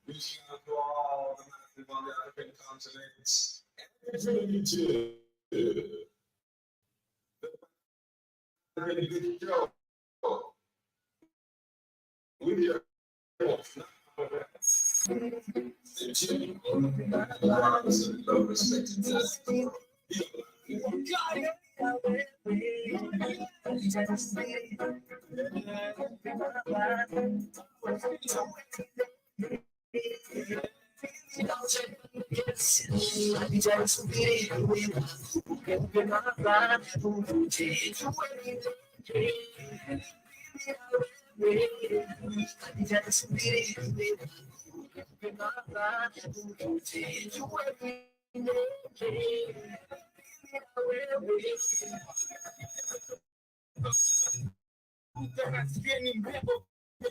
reaching out to all the massive on the African continent. And to a good show with your host, low respected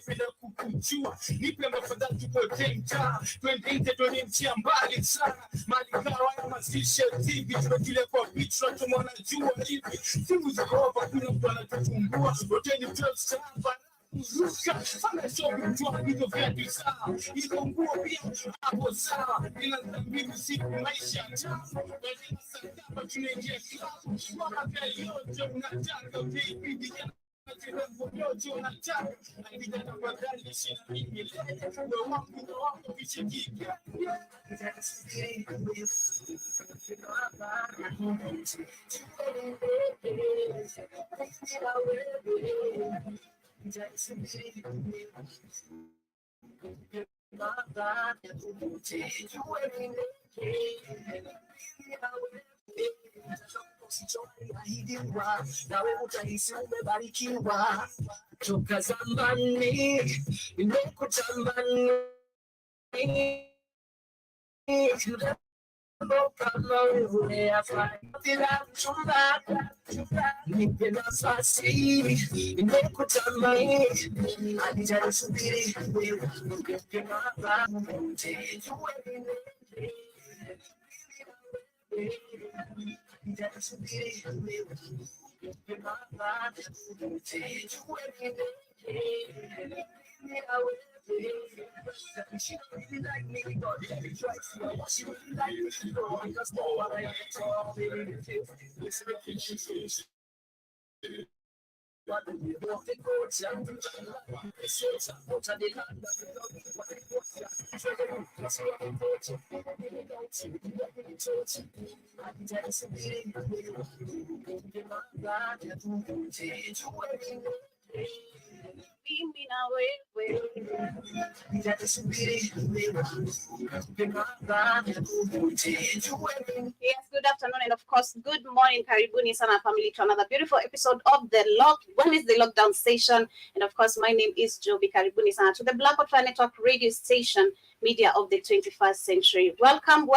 bila kukujua nipe mafadhali tupotee mtaa twende nchi mbali sana malikawa ya masisha TV tunatile kwa beach tunatumana jua hivi simu ziko hapa kuna mtu anatutumbua wote ni 12 star Ruka, fanya show mtua vitu vya tisa iko nguo pia hapo sawa ila dhambi siku maisha tamu lazima sasa tunaingia club kwa vya yote unataka baby nawe utahisi umebarikiwa toka zamani nimekutamani kama wewe afanya bila mchumba nipe nafasi nimekutamani alijanisubiri wewe she don't really like me, but she tries to know she really like me. No, I just know what I am to baby. Listen to she says. What do you want to go to? It's your time, what are they not? What they want to try to do? That's what I'm going to do. I can tell you something. Mimi na wewe yes, good afternoon and of course good morning. Karibuni sana family to another beautiful episode of the lockdown station, and of course my name is Joby. Karibuni sana to the Black Water Network radio station, media of the 21st century. Welcome.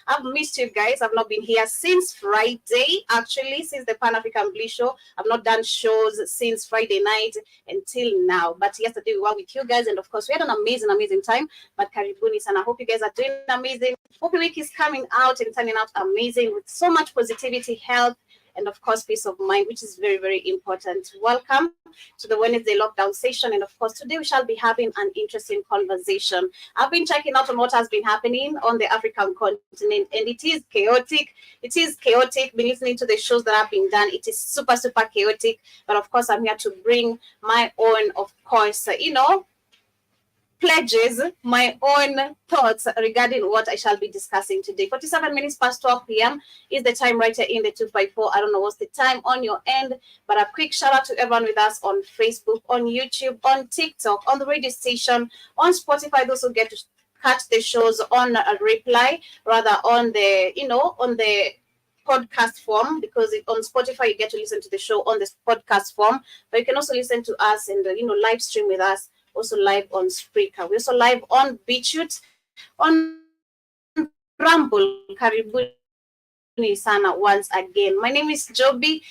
I've missed you guys. I've not been here since Friday, actually, since the Pan African Bliss show. I've not done shows since Friday night until now. But yesterday we were with you guys, and of course we had an amazing time. But Karibuni sana. I hope you guys are doing amazing. Hope your week is coming out and turning out amazing with so much positivity, health, and of course peace of mind, which is very important. Welcome to the Wednesday lockdown session, and of course today we shall be having an interesting conversation. I've been checking out on what has been happening on the African continent, and it is chaotic. Been listening to the shows that have been done. It is super chaotic, but of course I'm here to bring my own, of course, pledges, my own thoughts regarding what I shall be discussing today. 47 minutes past 12 p.m. is the time right here in the 254. I don't know what's the time on your end, but a quick shout out to everyone with us on Facebook, on YouTube, on TikTok, on the radio station, on Spotify, those who get to catch the shows on a replay, rather on the, on the podcast form, because on Spotify you get to listen to the show on the podcast form, but you can also listen to us and live stream with us. Also live on Spreaker. We're also live on BitChute, on Rumble. Karibuni sana once again. My name is Joby.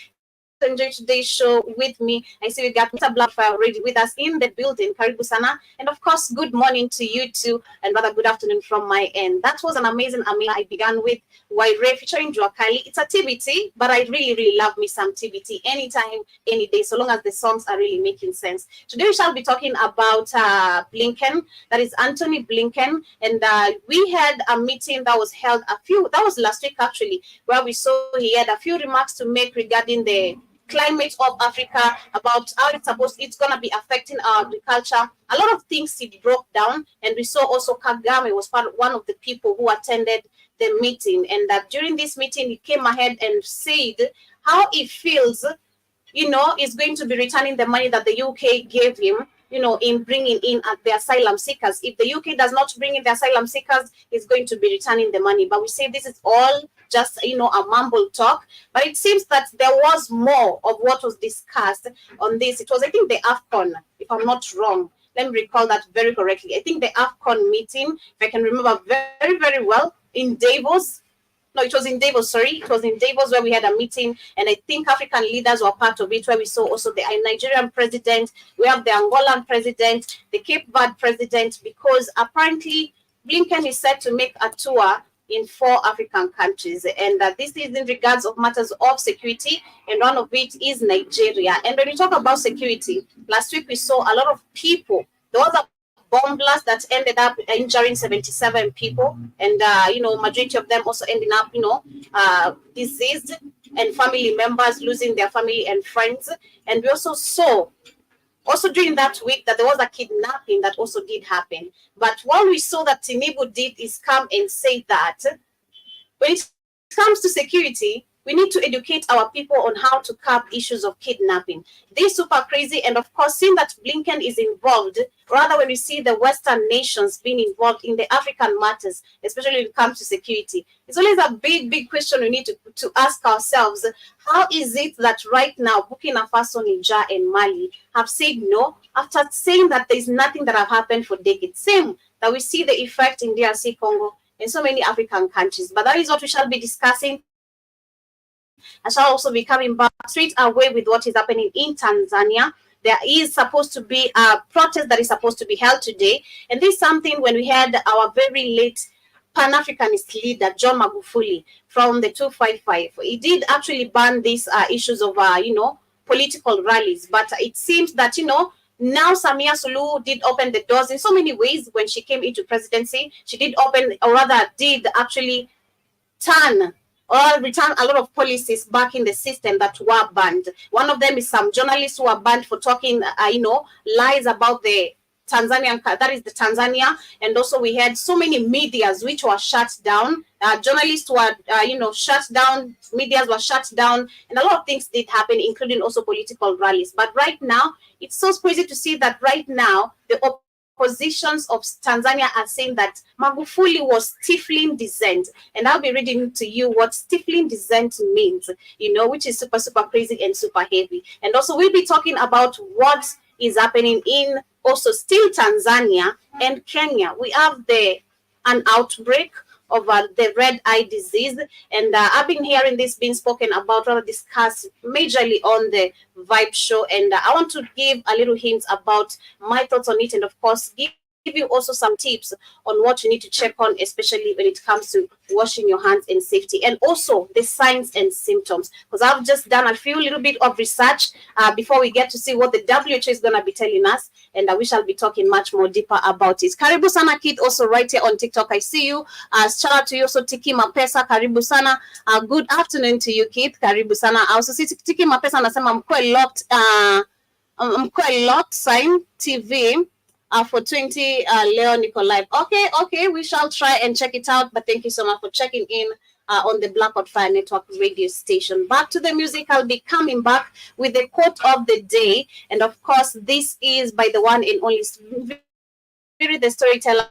enjoy today's show with me. I see we got Mr. Blackfire already with us in the building. Karibu Sana. And of course, good morning to you too. And rather good afternoon from my end. That was an amazing Amila. I began with Waire featuring Joakali. It's a TBT, but I really, really love me some TBT anytime, any day, so long as the songs are really making sense. Today we shall be talking about Blinken. That is Anthony Blinken. And we had a meeting that was held that was last week actually, where we saw he had a few remarks to make regarding the climate of Africa, about how it's gonna be affecting our agriculture. A lot of things he broke down, and we saw also Kagame was one of the people who attended the meeting. And that during this meeting, he came ahead and said how he feels, is going to be returning the money that the UK gave him, in bringing in the asylum seekers. If the UK does not bring in the asylum seekers, he's going to be returning the money. But we say this is all just, a mumble talk. But it seems that there was more of what was discussed on this. It was, I think, the AFCON, if I'm not wrong. Let me recall that very correctly. I think the AFCON meeting, if I can remember very, very well, in Davos. No, it was in Davos, sorry. It was in Davos where we had a meeting, and I think African leaders were part of it, where we saw also the Nigerian president, we have the Angolan president, the Cape Verde president, because apparently Blinken is set to make a tour in 4 African countries, and this is in regards of matters of security, and one of it is Nigeria. And when we talk about security, last week we saw a lot of people. There was a bomb blast that ended up injuring 77 people, and majority of them also ending up diseased, and family members losing their family and friends. And we also saw during that week that there was a kidnapping that also did happen. But what we saw that Tinubu did is come and say that when it comes to security, we need to educate our people on how to curb issues of kidnapping. This is super crazy. And of course, seeing that Blinken is involved, rather when we see the Western nations being involved in the African matters, especially when it comes to security, it's always a big, big question we need to ask ourselves. How is it that right now Burkina Faso, Niger, and Mali have said no after saying that there's nothing that have happened for decades? Same that we see the effect in DRC Congo and so many African countries. But that is what we shall be discussing. I shall also be coming back straight away with what is happening in Tanzania. There is supposed to be a protest that is supposed to be held today. And this is something when we had our very late Pan-Africanist leader, John Magufuli, from the 255. He did actually ban these issues of, political rallies. But it seems that, now Samia Suluhu did open the doors in so many ways when she came into presidency. She did open, or rather did actually return a lot of policies back in the system that were banned. One of them is some journalists who are banned for talking, lies about the Tanzanian, that is the Tanzania. And also we had so many medias which were shut down. Journalists were, shut down, medias were shut down, and a lot of things did happen, including also political rallies. But right now, it's so crazy to see that right now, the positions of Tanzania are saying that Magufuli was stifling dissent. And I'll be reading to you what stifling dissent means, which is super, super crazy and super heavy. And also we'll be talking about what is happening in also still Tanzania and Kenya. We have an outbreak of the red eye disease, and I've been hearing this being spoken about or discussed majorly on the Vibe Show, and I want to give a little hint about my thoughts on it, and of course give you also some tips on what you need to check on, especially when it comes to washing your hands and safety, and also the signs and symptoms, because I've just done a few little bit of research before we get to see what the WHO is going to be telling us, and we shall be talking much more deeper about it. Karibu sana Kit, also right here on TikTok. I see you. Shout out to you also Tiki Mapesa. Karibu sana. Good afternoon to you Kit. Karibu sana. I also see Tiki Mapesa anasema mkwe locked sign TV. For 20 leo niko live. Okay, we shall try and check it out, but thank you so much for checking in on the Black Hot Fire Network radio station. Back to the music. I'll be coming back with the quote of the day, and of course this is by the one and only Spirit the Storyteller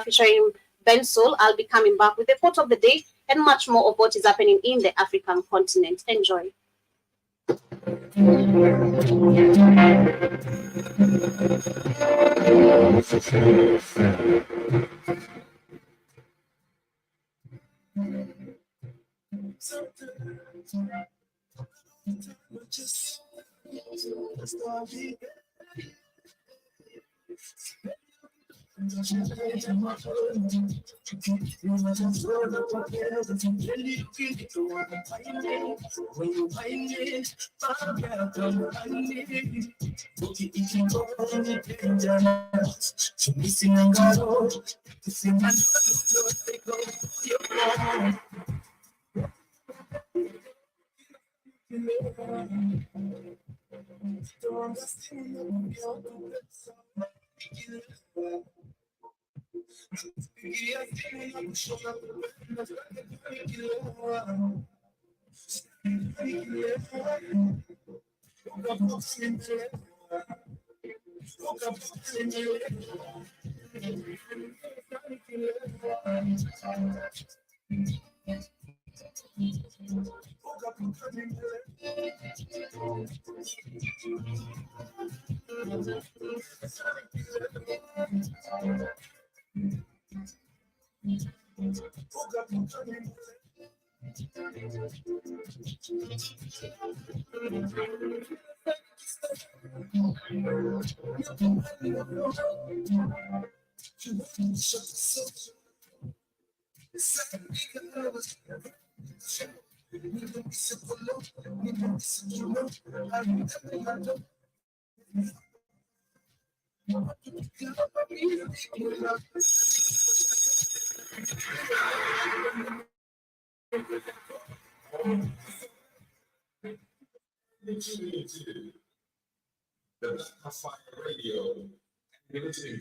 featuring Ben Soul. I'll be coming back with the quote of the day and much more of what is happening in the African continent. Enjoy.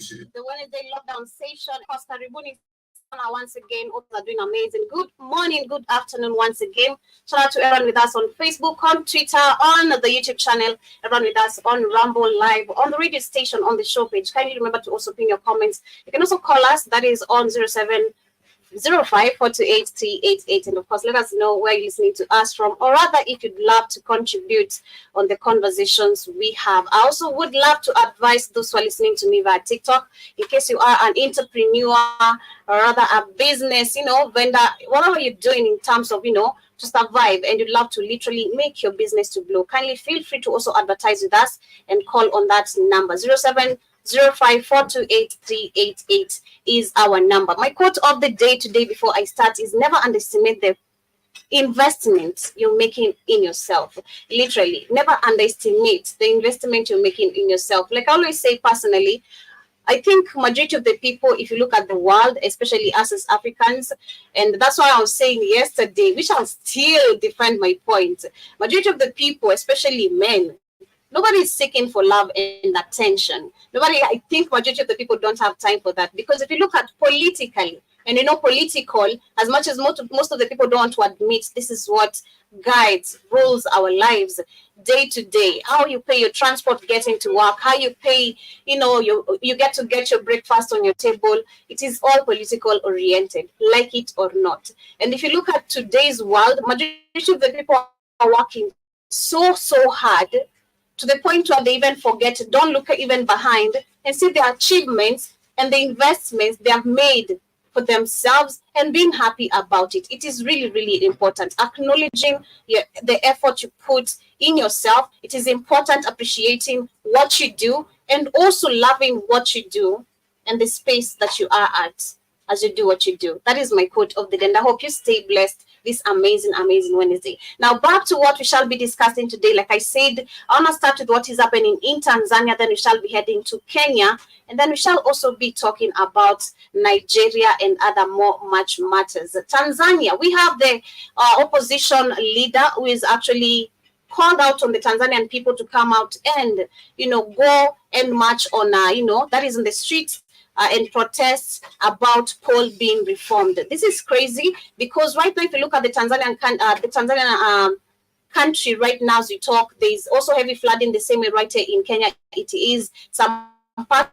The Wednesday lockdown session. Costa Ribuni once again. All are doing amazing. Good morning, good afternoon once again. Shout out to everyone with us on Facebook, on Twitter, on the YouTube channel, everyone with us on Rumble Live, on the radio station, on the show page. Kindly remember to also pin your comments. You can also call us. That is on 0705-428-388. And of course, let us know where you're listening to us from, or rather, if you'd love to contribute on the conversations we have. I also would love to advise those who are listening to me via TikTok, in case you are an entrepreneur or rather a business, vendor, whatever you're doing in terms of, to survive, and you'd love to literally make your business to blow. Kindly feel free to also advertise with us and call on that number 0705-428-388 is our number. My quote of the day today before I start is never underestimate the investment you're making in yourself. Literally, never underestimate the investment you're making in yourself. Like I always say personally, I think majority of the people, if you look at the world, especially us as Africans, and that's why I was saying yesterday, which I'll still defend my point. Majority of the people, especially men, nobody is seeking for love and attention. I think majority of the people don't have time for that. Because if you look at politically, and political, as much as most of the people don't want to admit, this is what guides, rules our lives day to day. How you pay your transport getting to work, how you pay, you get to get your breakfast on your table. It is all political oriented, like it or not. And if you look at today's world, majority of the people are working so hard, to the point where they even forget, don't look even behind and see the achievements and the investments they have made for themselves and being happy about it. It is really, really important. Acknowledging the effort you put in yourself. It is important appreciating what you do and also loving what you do and the space that you are at as you do what you do. That is my quote of the day. And I hope you stay blessed this amazing Wednesday. Now, back to what we shall be discussing today. Like I said, I want to start with what is happening in Tanzania. Then we shall be heading to Kenya. And then we shall also be talking about Nigeria and other much matters. Tanzania, we have the opposition leader who is actually called out on the Tanzanian people to come out and, go and march on, that is in the streets and protests about coal being reformed. This is crazy because right now, if you look at the Tanzanian country right now as we talk, there is also heavy flooding the same way right here in Kenya. It is some parts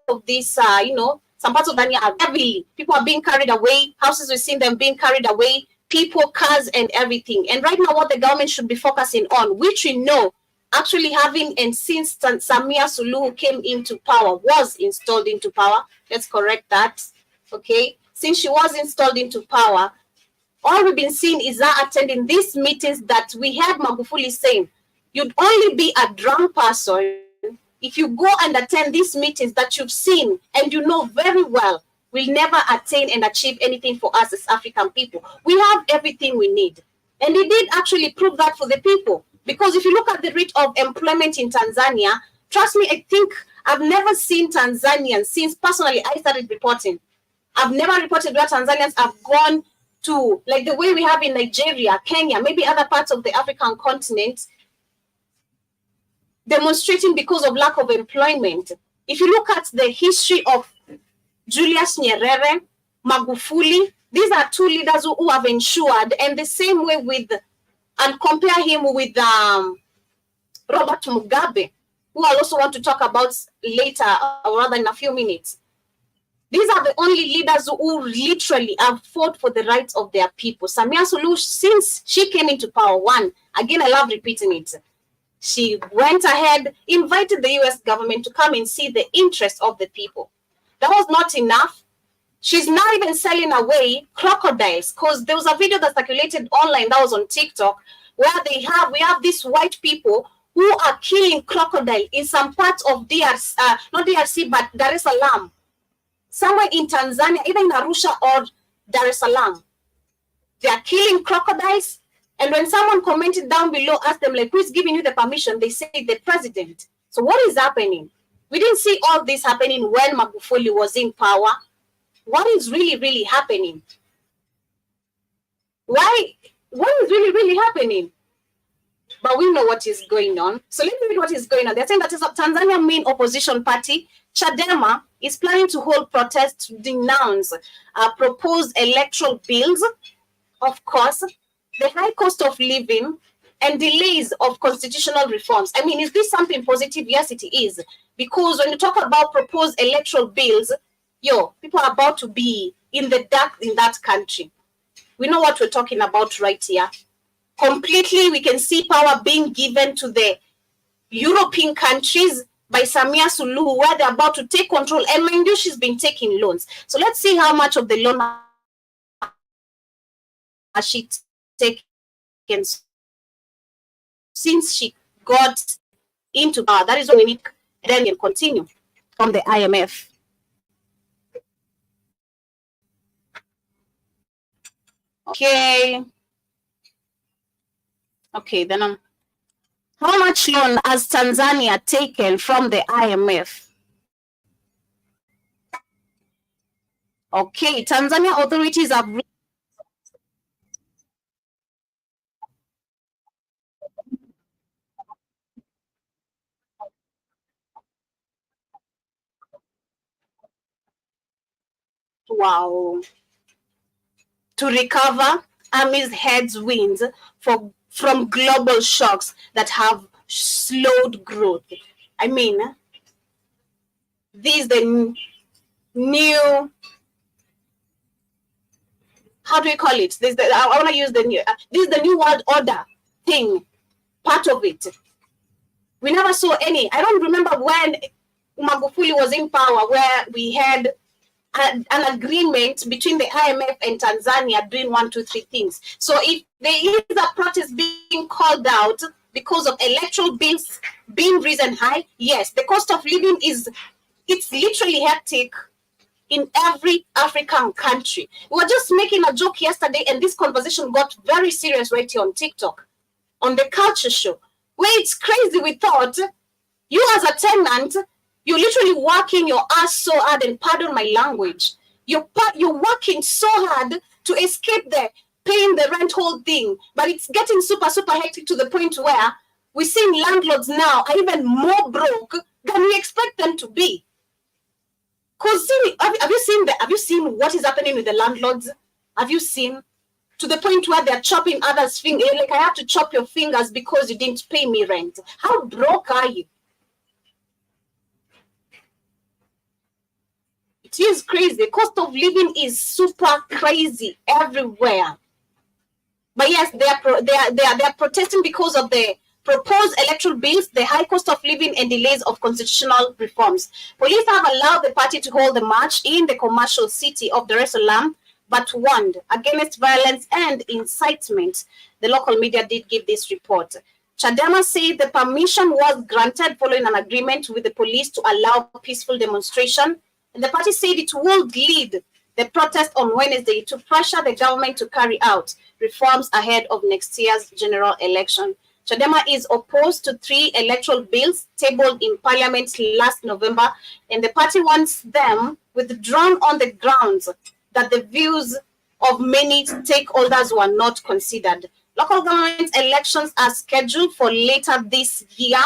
of this, some parts of Tanzania are heavily. People are being carried away. Houses, we've seen them being carried away. People, cars, and everything. And right now, what the government should be focusing on, which we know, actually having, and since Samia Suluhu came into power, was installed into power. Let's correct that. Okay. Since she was installed into power, All we've been seeing is her attending these meetings that we had Magufuli saying, you'd only be a drunk person if you go and attend these meetings that you've seen and you know very well will never attain and achieve anything for us as African people. We have everything we need. And he did actually prove that for the people. Because if you look at the rate of employment in Tanzania, trust me, I think I've never seen Tanzanians since personally I started reporting. I've never reported where Tanzanians have gone to, like the way we have in Nigeria, Kenya, maybe other parts of the African continent, demonstrating because of lack of employment. If you look at the history of Julius Nyerere, Magufuli, these are two leaders who have ensured, and the same way with, and compare him with Robert Mugabe, who I also want to talk about later, or rather in a few minutes. These are the only leaders who literally have fought for the rights of their people. Samia Suluhu, since she came into power, again, I love repeating it, she went ahead, invited the US government to come and see the interests of the people. That was not enough. She's now even selling away crocodiles, because there was a video that circulated online that was on TikTok where we have these white people who are killing crocodile in some parts of DRC, not DRC, but Dar es Salaam, somewhere in Tanzania, either in Arusha or Dar es Salaam. They are killing crocodiles. And when someone commented down below, asked them, like, who's giving you the permission? They say the president. So what is happening? We didn't see all this happening when Magufuli was in power. What is really, really happening? What is really, really happening? But we know what is going on. So let me read what is going on. They're saying that Tanzania main opposition party, Chadema, is planning to hold protests to denounce proposed electoral bills, of course, the high cost of living, and delays of constitutional reforms. I mean, is this something positive? Yes, it is. Because when you talk about proposed electoral bills, people are about to be in the dark in that country. We know what we're talking about right here. Completely, we can see power being given to the European countries by Samia Suluhu, where they're about to take control. And mind you, she's been taking loans. So let's see how much of the loan has she taken since she got into power. That is what we need. Then we'll continue from the IMF. Okay, then how much loan has Tanzania taken from the IMF? Okay, Tanzania authorities have to recover amidst headwinds from global shocks that have slowed growth. I mean, this is the new, how do we call it? I want to use the new, this is the new world order thing, part of it. We never saw any. I don't remember when Magufuli was in power where we had an agreement between the IMF and Tanzania doing 1, 2, 3 things. So if there is a protest being called out because of electoral bills being risen high, yes, the cost of living it's literally hectic in every African country. We were just making a joke yesterday, and this conversation got very serious right here on TikTok, on the culture show, where it's crazy. We thought you as a tenant, you're literally working your ass so hard, and pardon my language, you're working so hard to escape the paying the rent whole thing, but it's getting super, super hectic to the point where we're seeing landlords now are even more broke than we expect them to be. Because have you seen what is happening with the landlords? Have you seen to the point where they're chopping others' fingers? Like, I have to chop your fingers because you didn't pay me rent. How broke are you? It is crazy. The cost of living is super crazy everywhere. But yes, they are protesting because of the proposed electoral bills, the high cost of living, and delays of constitutional reforms. Police have allowed the party to hold the march in the commercial city of Dar es Salaam but warned against violence and incitement. The local media did give this report. Chadema said the permission was granted following an agreement with the police to allow peaceful demonstration. And the party said it would lead the protest on Wednesday to pressure the government to carry out reforms ahead of next year's general election. Chadema is opposed to 3 electoral bills tabled in Parliament last November, and the party wants them withdrawn on the grounds that the views of many stakeholders were not considered. Local government elections are scheduled for later this year,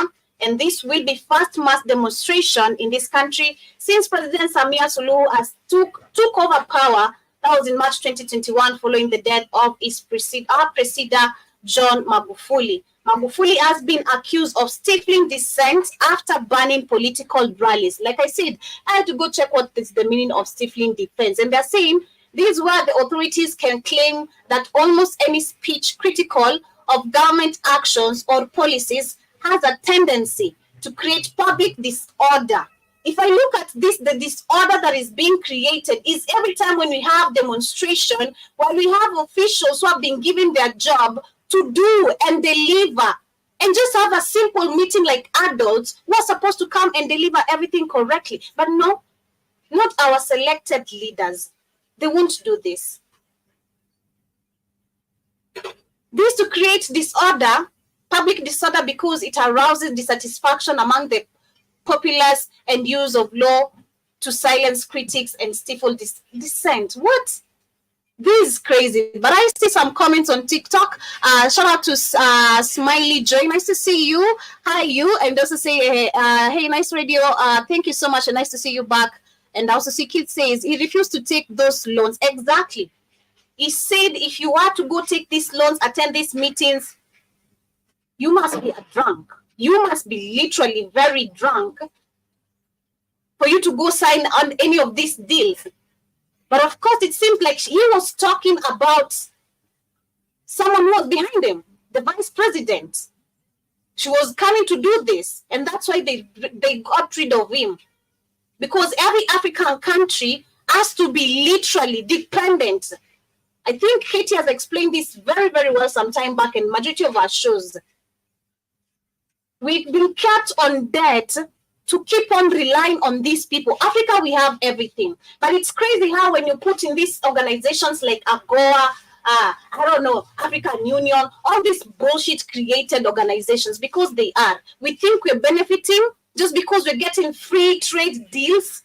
and this will be first mass demonstration in this country since President Samia Suluhu has took over power. That was in March 2021, following the death of his President John Magufuli. Magufuli has been accused of stifling dissent after banning political rallies. Like I said, I had to go check what is the meaning of stifling dissent, and they're saying this is where the authorities can claim that almost any speech critical of government actions or policies has a tendency to create public disorder. If I look at this, the disorder that is being created is every time when we have demonstration, while we have officials who have been given their job to do and deliver, and just have a simple meeting like adults who are supposed to come and deliver everything correctly. But no, not our selected leaders. They won't do this. This to create disorder, public disorder, because it arouses dissatisfaction among the populace and use of law to silence critics and stifle dissent. What? This is crazy. But I see some comments on TikTok. Shout out to Smiley Joy. Nice to see you. Hi, you. And also say, hey, nice radio. Thank you so much. And nice to see you back. And also see Kid says he refused to take those loans. Exactly. He said if you are to go take these loans, attend these meetings, you must be a drunk. You must be literally very drunk for you to go sign on any of these deals. But of course, it seems like he was talking about someone who was behind him, the vice president. She was coming to do this, and that's why they got rid of him. Because every African country has to be literally dependent. I think Katie has explained this very, very well some time back in majority of our shows. We've been kept on debt to keep on relying on these people. Africa, we have everything. But it's crazy how when you put in these organizations like AGOA, I don't know, African Union, all these bullshit created organizations, because they are. We think we're benefiting just because we're getting free trade deals,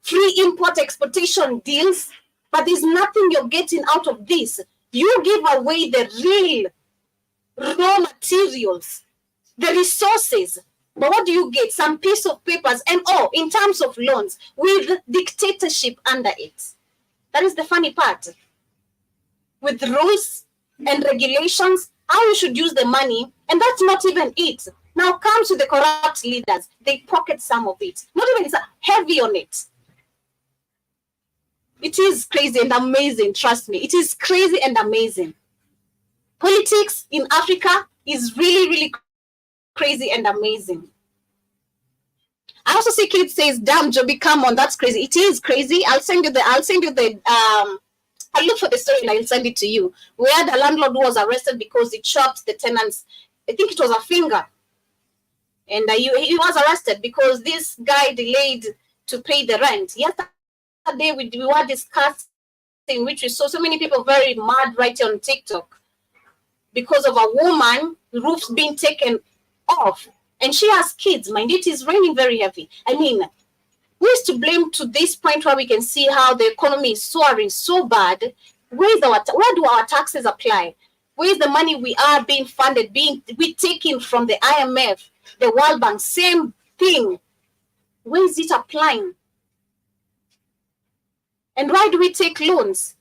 free import exportation deals, but there's nothing you're getting out of this. You give away the real raw materials, the resources, but what do you get? Some piece of papers, and in terms of loans, with dictatorship under it. That is the funny part. With rules and regulations, how you should use the money, and that's not even it. Now comes to the corrupt leaders. They pocket some of it. Not even it's heavy on it. It is crazy and amazing, trust me. It is crazy and amazing. Politics in Africa is really, really crazy and amazing. I also see Kid says, damn, Joby, come on, that's crazy. It is crazy. I'll send you the I'll look for the story and I'll send it to you. Where the landlord was arrested because he chopped the tenants, I think it was a finger. And he was arrested because this guy delayed to pay the rent. Yesterday we were discussing, which we saw so many people very mad right here on TikTok because of a woman, roofs being taken off. And she has kids, mind it is raining very heavy. I mean, who is to blame to this point where we can see how the economy is soaring so bad? Where do our taxes apply? Where is the money we are being funded, we taking from the IMF, the World Bank, same thing? Where is it applying? And why do we take loans?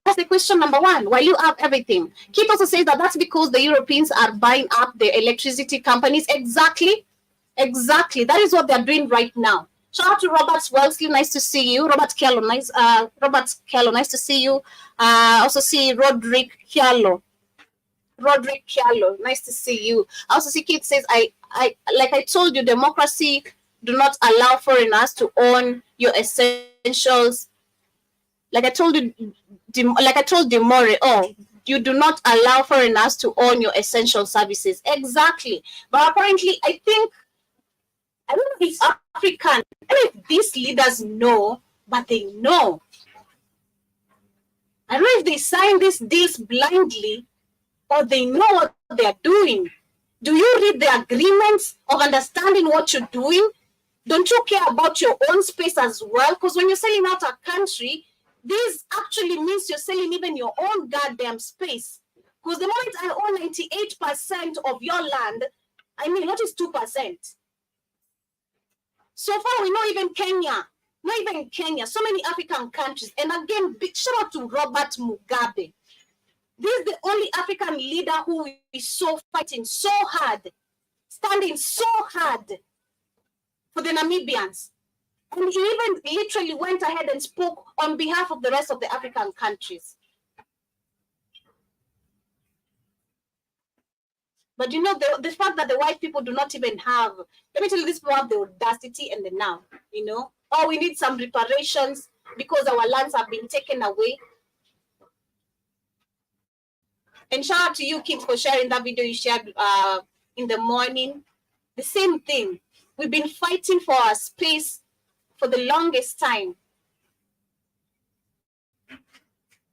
That's the question number one. While you have everything. Keith also says that that's because the Europeans are buying up the electricity companies. Exactly. That is what they're doing right now. Shout out to Robert Wellesley. Nice to see you. Robert Kello, nice to see you. Also see Roderick Kialo. Nice to see you. I also see Keith says, I like I told you, democracy do not allow foreigners to own your essentials. Like I told you, like I told Demore, oh, you do not allow foreigners to own your essential services. Exactly. But apparently, I don't know if African, I don't know if these leaders know, but they know. I don't know if they sign these deals blindly or they know what they're doing. Do you read the agreements of understanding what you're doing? Don't you care about your own space as well? Because when you're selling out a country, this actually means you're selling even your own goddamn space. Because the moment I own 98% of your land, I mean, what is 2%? So far, we know even Kenya, not even Kenya, so many African countries. And again, big shout out to Robert Mugabe. This is the only African leader who is so fighting so hard, standing so hard for the Namibians. And he even literally went ahead and spoke on behalf of the rest of the African countries. But you know, the fact that the white people do not even have, let me tell you, these people have the audacity and the nerve, you know. Oh, we need some reparations because our lands have been taken away. And shout out to you, kids, for sharing that video you shared in the morning. The same thing. We've been fighting for our space for the longest time.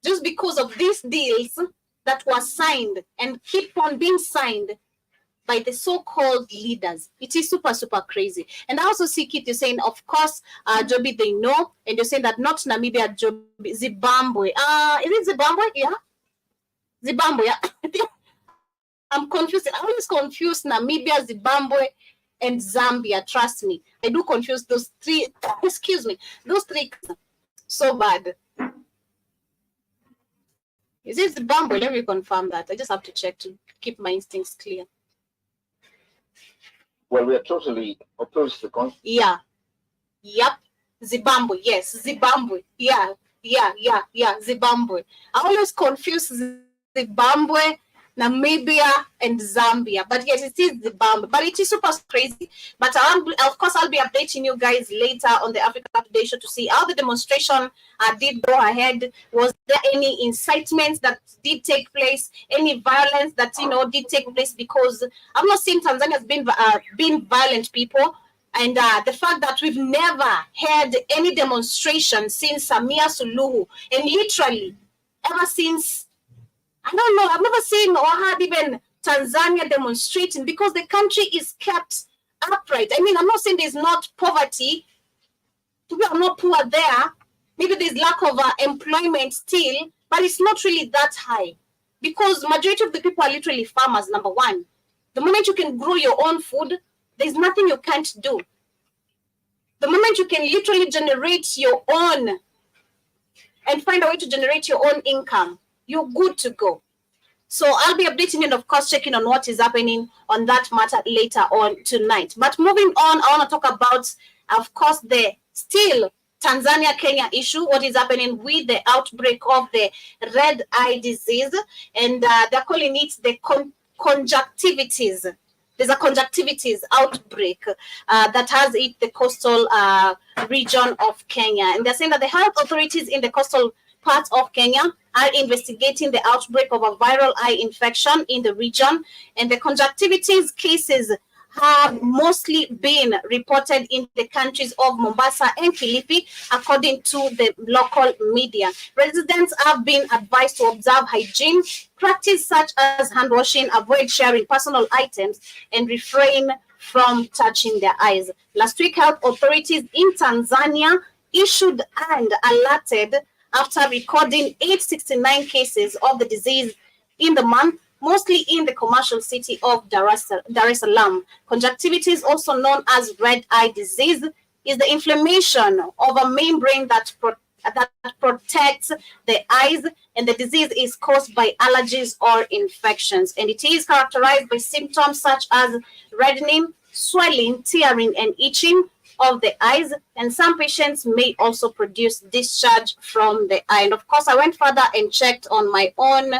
Just because of these deals that were signed and keep on being signed by the so-called leaders. It is super, super crazy. And I also see Kit, you're saying, of course, Joby, they know. And you're saying that not Namibia, Joby, Zimbabwe. Is it Zimbabwe? Yeah. Zimbabwe, yeah. I'm confused. I always confuse Namibia, Zimbabwe, and Zambia. Trust me. I do confuse those three. Excuse me. Those three. So bad. Is it Zimbabwe? Let me confirm that. I just have to check to keep my instincts clear. Well, we are totally opposed to the concept. Yeah. Yep. Zimbabwe. Yes. Zimbabwe. Yeah. Zimbabwe. I always confuse Zimbabwe, Namibia, and Zambia. But yes, it is Zimbabwe. But it is super crazy. But of course, I'll be updating you guys later on the Africa Update Show to see how the demonstration did go ahead. Was there any incitements that did take place? Any violence that, did take place? Because I'm not saying Tanzania's been violent people. And the fact that we've never had any demonstration since Samia Suluhu, and literally ever since, I don't know, I've never seen or had even Tanzania demonstrating because the country is kept upright. I mean, I'm not saying there's not poverty. People are not poor there. Maybe there's lack of employment still, but it's not really that high because majority of the people are literally farmers, number one. The moment you can grow your own food, there's nothing you can't do. The moment you can literally generate your own and find a way to generate your own income, you're good to go. So I'll be updating you and, of course, checking on what is happening on that matter later on tonight. But moving on, I want to talk about, of course, the still Tanzania-Kenya issue, what is happening with the outbreak of the red eye disease. And they're calling it the conjunctivitis. There's a conjunctivitis outbreak that has hit the coastal region of Kenya. And they're saying that the health authorities in the coastal parts of Kenya are investigating the outbreak of a viral eye infection in the region. And the conjunctivitis cases have mostly been reported in the countries of Mombasa and Kilifi, according to the local media. Residents have been advised to observe hygiene, practice such as hand washing, avoid sharing personal items, and refrain from touching their eyes. Last week, health authorities in Tanzania issued and alerted after recording 869 cases of the disease in the month, mostly in the commercial city of Dar es Salaam. Conjunctivitis, also known as red eye disease, is the inflammation of a membrane that protects the eyes, and the disease is caused by allergies or infections. And it is characterized by symptoms such as reddening, swelling, tearing, and itching of the eyes, and some patients may also produce discharge from the eye. And of course, I went further and checked on my own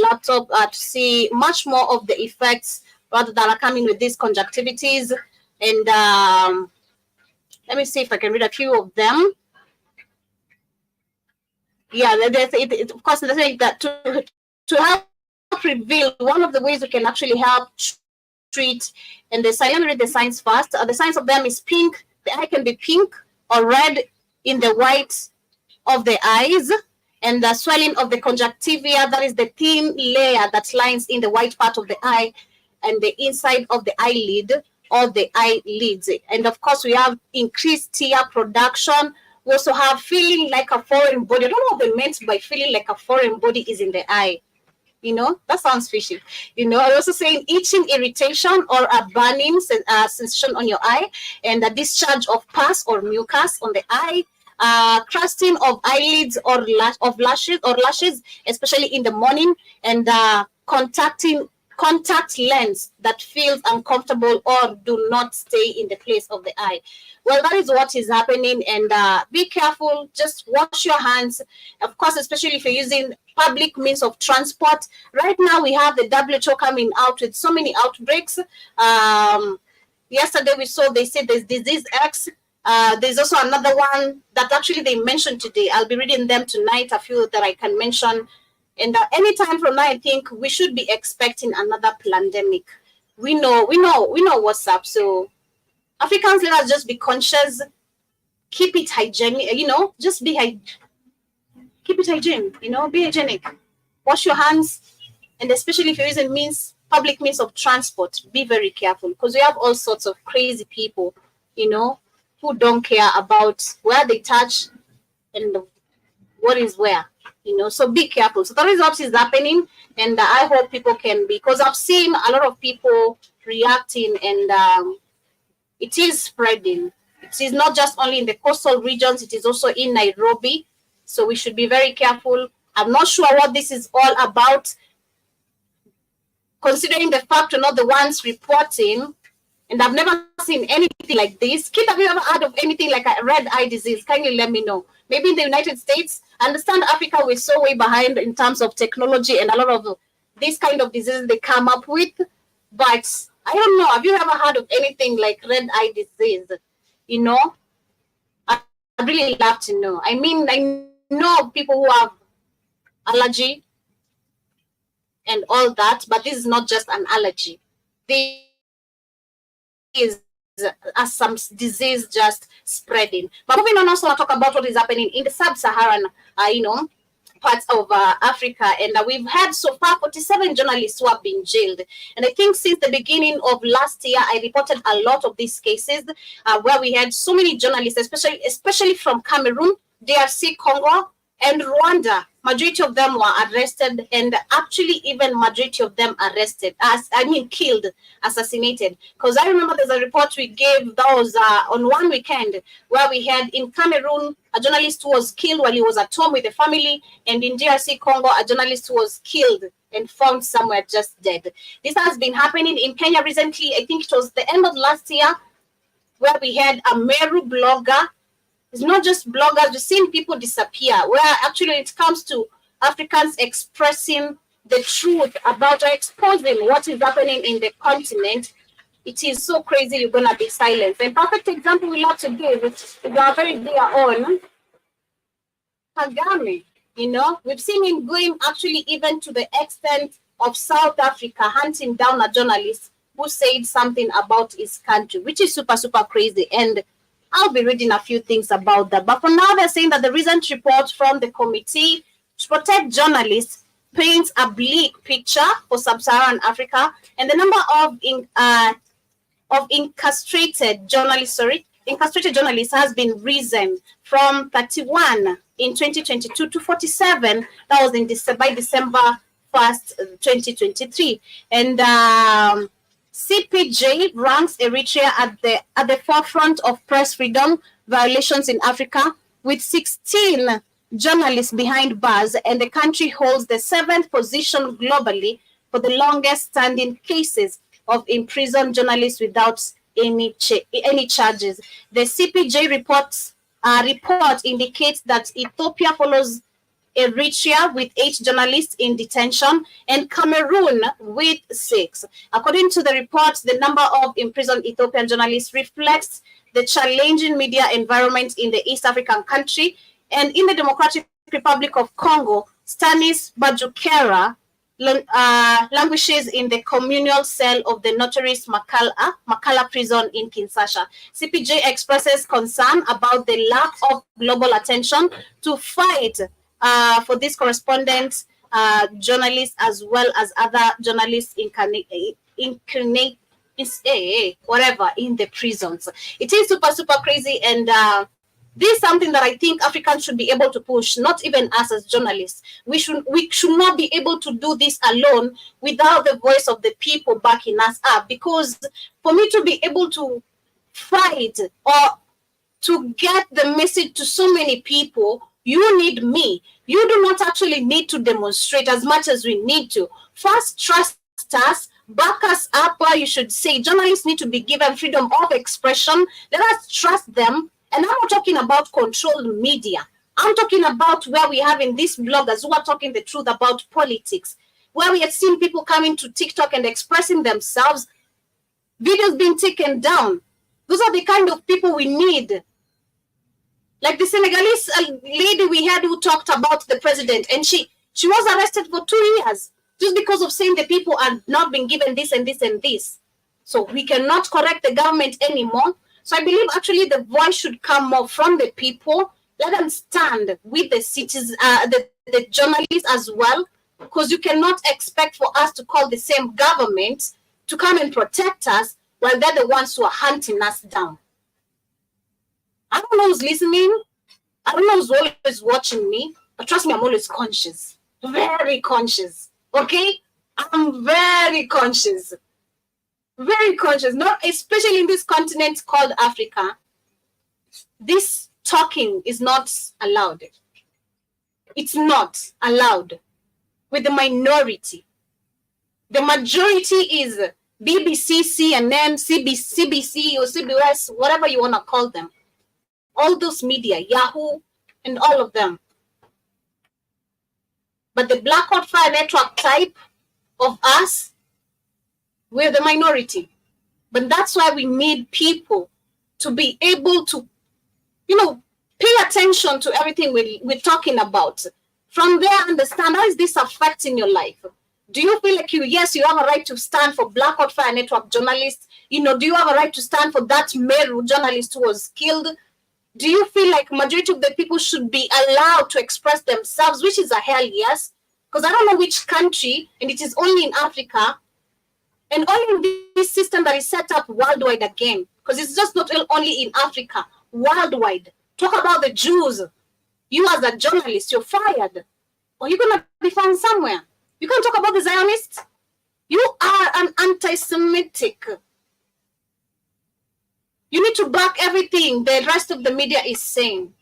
laptop to see much more of the effects that are coming with these conjunctivities. And let me see if I can read a few of them. yeah, of course, they're saying that to help reveal one of the ways we can actually help treat, and the sign, let me read the signs first. The signs of them is pink. The eye can be pink or red in the white of the eyes, and the swelling of the conjunctiva, that is the thin layer that lines in the white part of the eye and the inside of the eyelid or the eyelids. And of course, we have increased tear production. We also have feeling like a foreign body. I don't know what they meant by feeling like a foreign body is in the eye. That sounds fishy. I'm also saying itching, irritation, or a burning sensation on your eye, and a discharge of pus or mucus on the eye, crusting of eyelids or lashes, especially in the morning, and contact lens that feels uncomfortable or do not stay in the place of the eye. Well, that is what is happening, and be careful. Just wash your hands, of course, especially if you're using public means of transport. Right now, we have the WHO coming out with so many outbreaks. Yesterday, they said there's disease X. There's also another one that actually they mentioned today. I'll be reading them tonight, a few that I can mention. And anytime from now, I think we should be expecting another pandemic. We know what's up. So Africans, let us just be conscious, keep it hygienic, just keep it hygiene, be hygienic, wash your hands, and especially if you're using public means of transport, be very careful, because we have all sorts of crazy people, who don't care about where they touch and what is where, so be careful. So that is what is happening, and I hope people can be, because I've seen a lot of people reacting, and it is spreading. It is not just only in the coastal regions, it is also in Nairobi. So we should be very careful. I'm not sure what this is all about, considering the fact we're not the ones reporting. And I've never seen anything like this. Kid, have you ever heard of anything like a red eye disease? Kindly let me know. Maybe in the United States. I understand Africa, we're so way behind in terms of technology, and a lot of these kind of diseases they come up with. But I don't know. Have you ever heard of anything like red eye disease? I'd really love to know. I mean, I know people who have allergy and all that, but this is not just an allergy. This is some disease just spreading. But moving on, also, I'll talk about what is happening in the sub-Saharan, parts of Africa. And we've had so far 47 journalists who have been jailed. And I think since the beginning of last year, I reported a lot of these cases where we had so many journalists, especially from Cameroon, DRC, Congo, and Rwanda. Majority of them were arrested, and actually even majority of them killed, assassinated. Because I remember there's a report we gave that was on one weekend where we had in Cameroon a journalist who was killed while he was at home with the family, and in DRC Congo a journalist who was killed and found somewhere just dead. This has been happening in Kenya recently. I think it was the end of last year where we had a Meru blogger. It's not just bloggers, we're seeing people disappear, where actually it comes to Africans expressing the truth about or exposing what is happening in the continent. It is so crazy, you're going to be silenced. And perfect example we love to give is our very dear own Kagame. We've seen him going actually even to the extent of South Africa hunting down a journalist who said something about his country, which is super, super crazy. And I'll be reading a few things about that. But for now, they're saying that the recent report from the Committee to Protect Journalists paints a bleak picture for sub-Saharan Africa, and the number of incarcerated journalists has been risen from 31 in 2022 to 47. That was by December 1st, 2023. And CPJ ranks Eritrea at the forefront of press freedom violations in Africa, with 16 journalists behind bars, and the country holds the 7th position globally for the longest standing cases of imprisoned journalists without any charges. The CPJ report indicates that Ethiopia follows Eritrea with 8 journalists in detention, and Cameroon with 6. According to the report, the number of imprisoned Ethiopian journalists reflects the challenging media environment in the East African country. And in the Democratic Republic of Congo, Stanis Bajukera languishes in the communal cell of the notorious Makala prison in Kinshasa. CPJ expresses concern about the lack of global attention to fight for these correspondent journalists as well as other journalists whatever in the prisons. It is super crazy, and this is something that I think Africans should be able to push, not even us as journalists. We should not be able to do this alone without the voice of the people backing us up. Because for me to be able to fight or to get the message to so many people, you need me. You do not actually need to demonstrate as much as we need to. First, trust us, back us up, where you should say journalists need to be given freedom of expression. Let us trust them. And I'm not talking about controlled media. I'm talking about where we have in these bloggers who are talking the truth about politics, where we have seen people coming to TikTok and expressing themselves, videos being taken down. Those are the kind of people we need. Like the Senegalese lady we had who talked about the president, and she was arrested for 2 years just because of saying the people are not being given this and this and this. So we cannot correct the government anymore. So I believe actually the voice should come more from the people. Let them stand with the citizens, the journalists as well, because you cannot expect for us to call the same government to come and protect us while they're the ones who are hunting us down. I don't know who's listening. I don't know who's always watching me, but trust me, I'm always conscious, very conscious. Okay, I'm very conscious. Very conscious, not especially in this continent called Africa. This talking is not allowed. It's not allowed with the minority. The majority is BBC, CNN, CBC or CBS, whatever you want to call them. All those media, Yahoo, and all of them. But the Blackout Fire Network type of us, we're the minority. But that's why we need people to be able to, pay attention to everything we're talking about. From there, understand, how is this affecting your life? Do you feel like you have a right to stand for Blackout Fire Network journalists? Do you have a right to stand for that Meru journalist who was killed? Do you feel like majority of the people should be allowed to express themselves, which is a hell yes? Because I don't know which country, and it is only in Africa, and only in this system that is set up worldwide again, because it's just not only in Africa, worldwide. Talk about the Jews. You as a journalist, you're fired. Or you're going to be found somewhere. You can't talk about the Zionists. You are an anti-Semitic. You need to back everything the rest of the media is saying.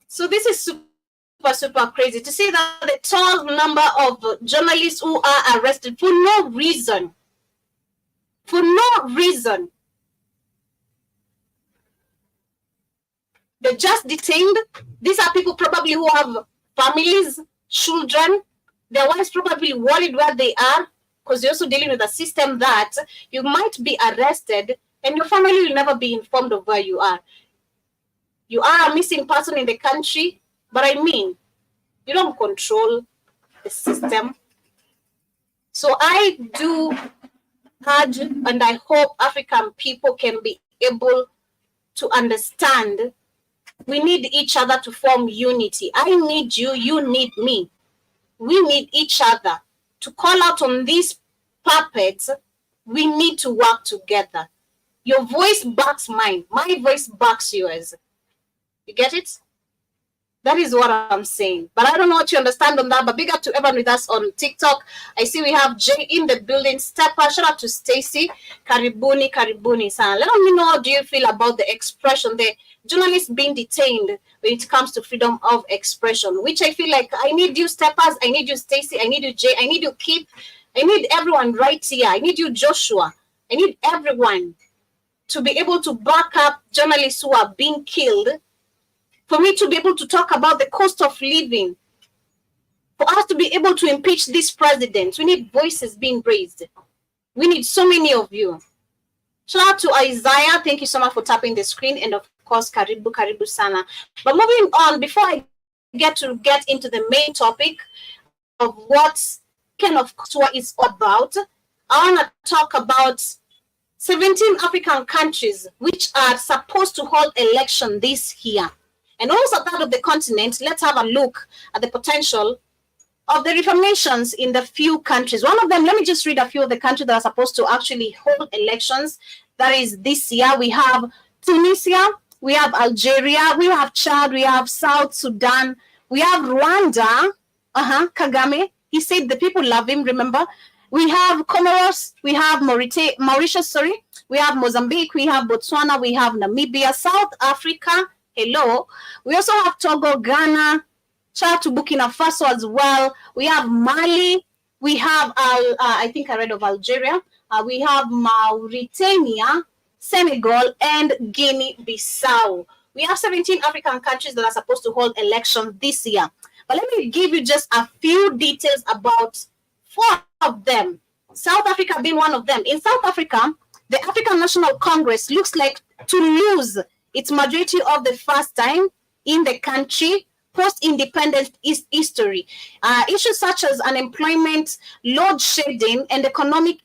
So this is super crazy to see that the tall number of journalists who are arrested for no reason. For no reason. They're just detained. These are people probably who have families, children. Their wives probably worried where they are, because you're also dealing with a system that you might be arrested and your family will never be informed of where you are. You are a missing person in the country, but I mean, you don't control the system. So I do urge, and I hope African people can be able to understand we need each other to form unity. I need you, you need me. We need each other to call out on these puppets. We need to work together. Your voice backs mine. My voice backs yours. You get it? That is what I'm saying. But I don't know what you understand on that. But big up to everyone with us on TikTok. I see we have Jay in the building. Stepper. Shout out to Stacy. Karibuni sana. Let me know how do you feel about the expression, the journalists being detained when it comes to freedom of expression, which I feel like I need you, Steppers. I need you, Stacy. I need you, Jay. I need you, Keith. I need everyone right here. I need you, Joshua. I need everyone to be able to back up journalists who are being killed, for me to be able to talk about the cost of living, for us to be able to impeach this president. We need voices being raised. We need so many of you. Shout out to Isaiah. Thank you so much for tapping the screen. And of course, karibu sana. But moving on, before I get into the main topic of what kind of tour is about, I want to talk about 17 African countries which are supposed to hold election this year. And also that of the continent, let's have a look at the potential of the reformations in the few countries. One of them, let me just read a few of the countries that are supposed to actually hold elections. That is this year. We have Tunisia, we have Algeria, we have Chad, we have South Sudan, we have Rwanda, Kagame. He said the people love him, remember? We have Comoros, we have Mauritius, we have Mozambique, we have Botswana, we have Namibia, South Africa, hello. We also have Togo, Ghana, Chad to Burkina Faso as well. We have Mali, we have, I think I read of Algeria, we have Mauritania, Senegal, and Guinea-Bissau. We have 17 African countries that are supposed to hold elections this year. But let me give you just a few details about 4 of them. South Africa being one of them. In South Africa, the African National Congress looks like to lose its majority of the first time in the country post-independence history. Issues such as unemployment, load shedding, and economic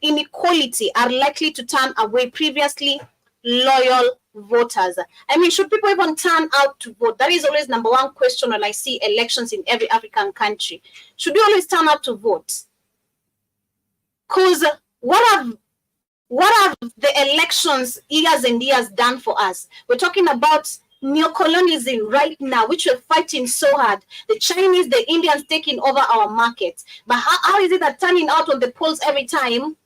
inequality are likely to turn away previously loyal voters. I mean, should people even turn out to vote? That is always number one question when I see elections in every African country. Should we always turn out to vote? Because what have the elections years and years done for us? We're talking about neocolonialism right now, which we're fighting so hard. The Chinese, the Indians taking over our markets. But how is it that turning out on the polls every time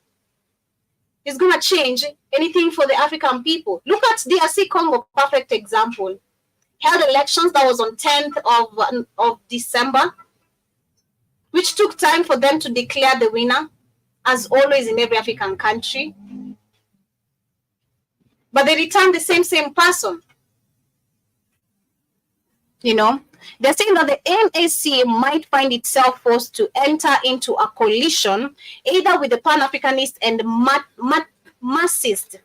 is going to change anything for the African people? Look at DRC Congo, perfect example. Held elections, that was on 10th of December, which took time for them to declare the winner, as always in every African country. But they returned the same person. You know, they're saying that the MAC might find itself forced to enter into a coalition either with the Pan-Africanist and Marxist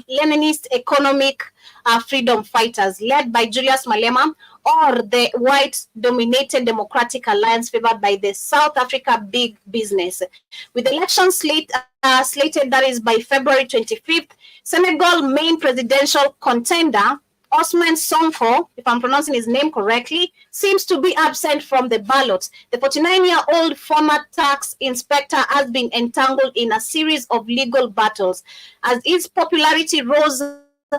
Leninist economic freedom fighters led by Julius Malema, or the white-dominated Democratic Alliance favored by the South Africa big business. With elections slated, that is by February 25th, Senegal main presidential contender Ousmane Sonko, if I'm pronouncing his name correctly, seems to be absent from the ballot. The 49-year-old former tax inspector has been entangled in a series of legal battles. As his popularity rose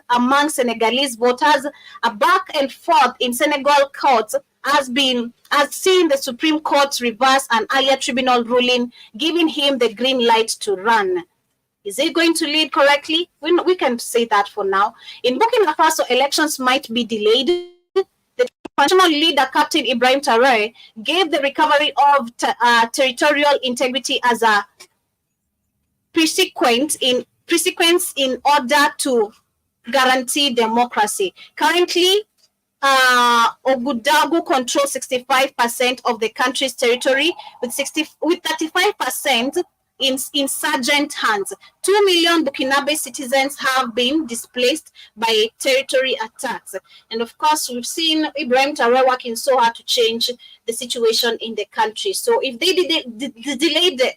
among Senegalese voters, a back and forth in Senegal courts has seen the Supreme Court reverse an earlier tribunal ruling, giving him the green light to run. Is it going to lead correctly? We can say that for now. In Burkina Faso, elections might be delayed. The transitional leader, Captain Ibrahim Traoré, gave the recovery of territorial integrity as a precedent in order to guarantee democracy. Currently, Ouagadougou controls 65% of the country's territory, with 35% in insurgent hands. 2 million Burkinabe citizens have been displaced by territory attacks. And of course, we've seen Ibrahim Traoré working so hard to change the situation in the country. So if they delay the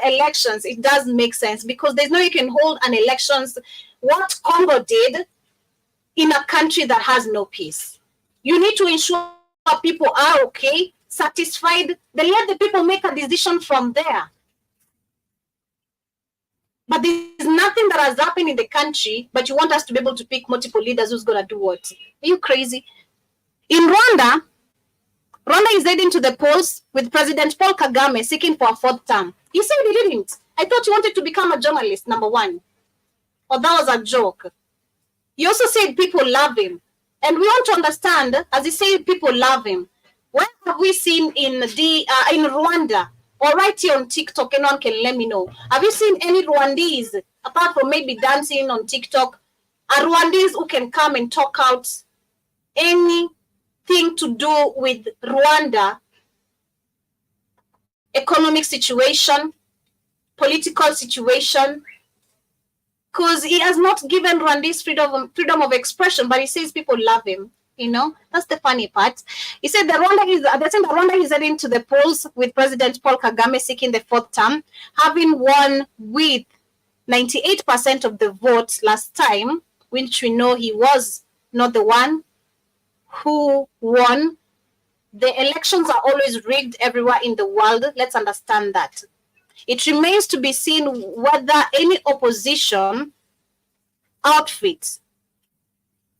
elections, it does make sense, because there's no way you can hold an elections what Congo did in a country that has no peace. You need to ensure people are okay, satisfied, then let the people make a decision from there. But there's nothing that has happened in the country, but you want us to be able to pick multiple leaders who's going to do what? Are you crazy? In Rwanda is heading to the polls with President Paul Kagame seeking for a 4th term. He said he didn't. I thought you wanted to become a journalist, number one. Or that was a joke. He also said people love him. And we want to understand, as he said, people love him. Where have we seen in Rwanda, or right here on TikTok, anyone can let me know, have you seen any Rwandese, apart from maybe dancing on TikTok, a Rwandese who can come and talk out anything to do with Rwanda, economic situation, political situation, because he has not given Rwandese freedom of expression, but he says people love him. That's the funny part. He said that Rwanda is heading to the polls with President Paul Kagame seeking the fourth term, having won with 98% of the votes last time, which we know he was not the one who won. The elections are always rigged everywhere in the world. Let's understand that. It remains to be seen whether any opposition outfit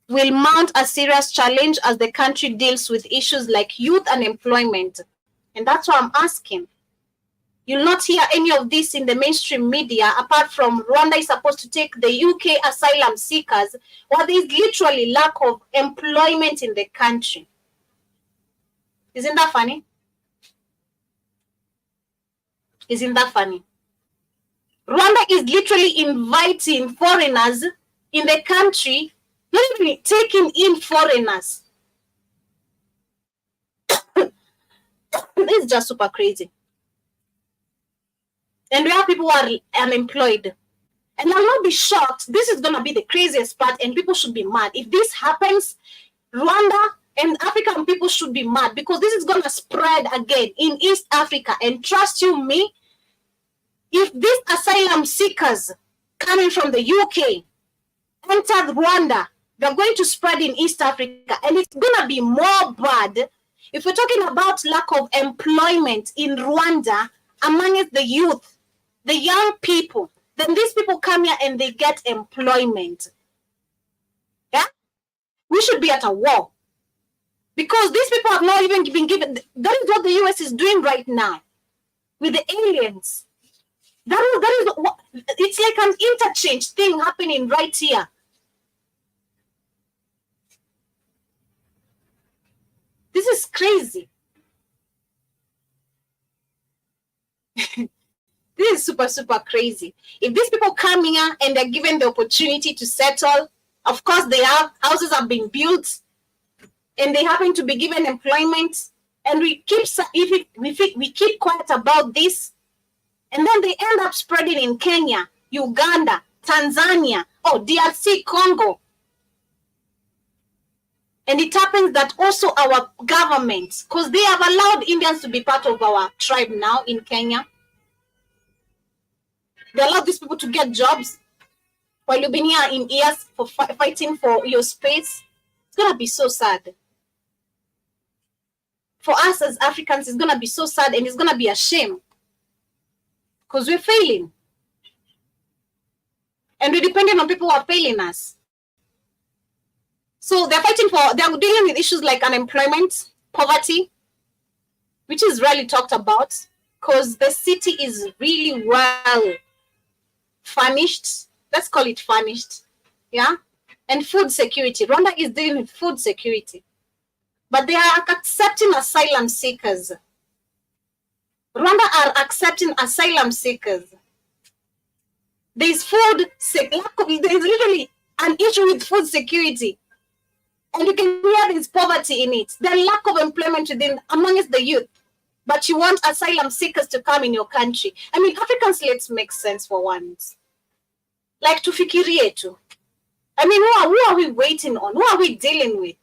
will mount a serious challenge as the country deals with issues like youth unemployment. And that's why I'm asking. You'll not hear any of this in the mainstream media, apart from Rwanda is supposed to take the UK asylum seekers, while there is literally lack of employment in the country. Isn't that funny? Isn't that funny? Rwanda is literally inviting foreigners in the country, not even taking in foreigners. This is just super crazy. And we have people who are unemployed. And I'll not be shocked. This is going to be the craziest part, and people should be mad. If this happens, Rwanda and African people should be mad, because this is going to spread again in East Africa. And trust you me, if these asylum seekers coming from the UK enter Rwanda, they're going to spread in East Africa. And it's going to be more bad if we're talking about lack of employment in Rwanda amongst the youth, the young people. Then these people come here and they get employment. Yeah? We should be at a war. Because these people have not even been given. That is what the US is doing right now with the aliens. That is it's like an interchange thing happening right here. This is crazy. This is super, super crazy. If these people come here and they're given the opportunity to settle, of course they have houses have been built, and they happen to be given employment, and we keep quiet about this, and then they end up spreading in Kenya, Uganda, Tanzania, DRC, Congo. And it happens that also our government, because they have allowed Indians to be part of our tribe now in Kenya, they allow these people to get jobs while you've been here in years for fighting for your space. It's going to be so sad. For us as Africans, it's going to be so sad, and it's going to be a shame, because we're failing. And we're depending on people who are failing us. So they're dealing with issues like unemployment, poverty, which is rarely talked about, because the city is really well furnished. Let's call it furnished. Yeah? And food security. Rwanda is dealing with food security. But they are accepting asylum seekers. Rwanda are accepting asylum seekers. There's literally an issue with food security. And you can hear there's poverty in it. There's lack of employment amongst the youth. But you want asylum seekers to come in your country. I mean, Africans, let's make sense for once. Like tufikirie tu. I mean, who are we waiting on? Who are we dealing with?